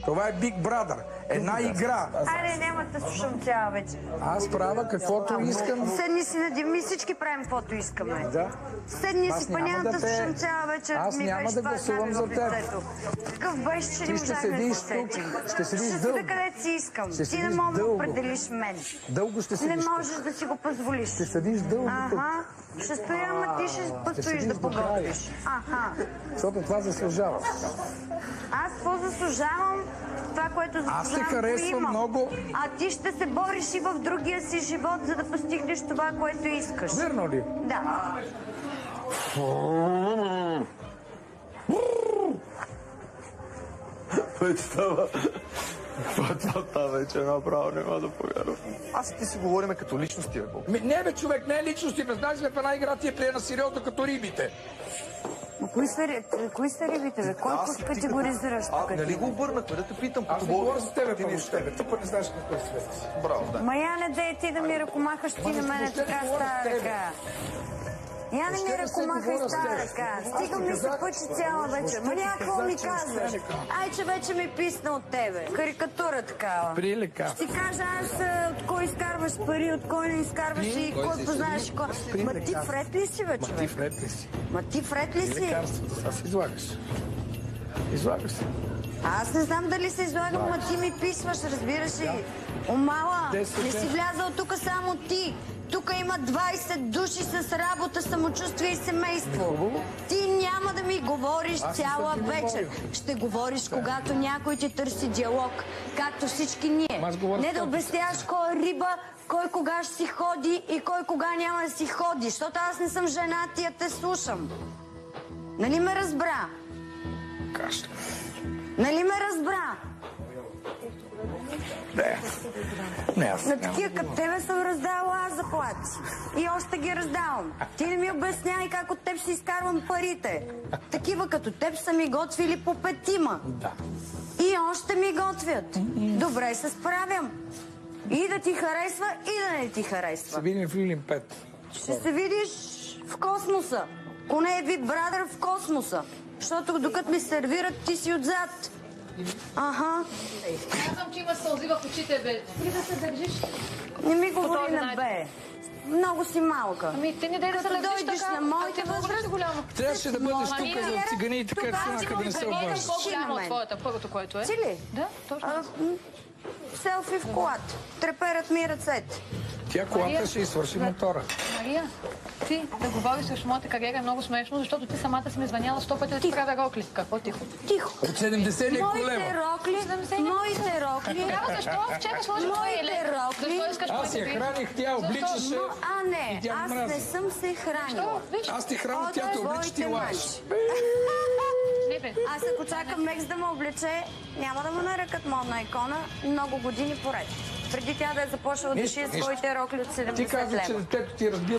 Това е Big Brother. Една игра. Айде, няма да слушам цяла вечер. Аз правя каквото искам. Седни си на дивми, всички правим каквото искаме. Да. Седни си, па няма да слушам цяла вечер. Аз няма да гласувам за теб. Такъв беше, че не можах да седиш го сетим. тук, ще седиш Ще дълго. седа където си искам. Ще Ти не седиш мога да дълго. определиш мен. Дълго ще седиш. Не можеш да си го позволиш. Ще седиш дълго тук. Ага. Ще стоя, ама ти ще постоиш да поготвиш. Аха. Защото това заслужаваш. Аз какво заслужавам? Това, което заслужавам, Аз те харесвам много. А ти ще се бориш и в другия си живот, за да постигнеш това, което искаш. Верно ли? Да. Това вече направо няма да повярвам. Аз и ти си говориме като личности, бе, Бог. Не, бе, човек, не е личности. Не знаеш ли в една игра ти е приена сериозно като рибите? Кои са рибите, бе? Кой категоризираш тук? Нали го обърнахме, да те питам. Аз не говоря за тебе, първо с тебе. Ти пък не знаеш какво е света си. Браво, да. Ма я не дей ти да ми ръкомахаш, ти на мене така стара ръка. Я не ми ръкомахай стара ръка. Стига ми се пъчи цяла вечер. Ма някакво ми казваш. Ай, че вече ми писна от тебе. Карикатура такава. Прилика. Ще ти кажа аз от кой изкарваш пари, от кой не изкарваш и кой познаваш и кой. Ма ти вред ли си, бе, човек? Ти вред ли си? Ма ти вред ли си? Лекарството. Сега се излагаш. Излагаш се. Аз не знам дали се излагам, ма ти ми писваш, разбираш ли? Омала, не си влязал тук само ти. Тук има 20 души с работа, самочувствие и семейство. Ти няма да ми говориш цяла вечер. Ще говориш, когато някой ти търси диалог, както всички ние. Не да обясняваш кой е риба, кой кога ще си ходи и кой кога няма да си ходи. Защото аз не съм женат и я те слушам. Нали ме разбра? Кашля. Нали ме разбра? Не, аз На такива като тебе съм раздала аз заплати. И още ги раздавам. Ти не ми обяснявай как от теб си изкарвам парите. Такива като теб са ми готвили по 5. Да. И още ми готвят. Добре се справям. И да ти харесва, и да не ти харесва. Се видим в Лилин 5. Ще се видиш в космоса. Коне е Big Brother в космоса. Защото докато ми сервират, ти си отзад. Аха. Казвам, че има сълзи в очите, бе. Ти да се държиш. Не ми говори на бе. Много си малка. Ами ти не дай да се държиш дойдеш така. на моята възраст голяма. Трябваше да бъдеш тук за цигани и така да не се обаждаш. По-голяма от твоята, първото, което е. Ти ли? Да, точно. Селфи в колата. Треперят ми ръцете. Тя колата ще извърши мотора. Мария, ти да говориш срещу моята кариера е много смешно, защото ти самата си ми звъняла 100 пъти да ти правя рокли. Какво тихо? Тихо. От 70 лева. Моите рокли. Тогава защо вчера сложи Моите рокли. Аз я храних, тя обличаше. Не, аз не съм се хранила. Аз ти храня, тя те облича, ти лаеш. Аз ако чакам Мекс да ме облече, няма да му нарекат модна икона много години поред. Преди тя да е започнала да шие своите рокли от 70 лева. Ти казваш, че детето ти разбира.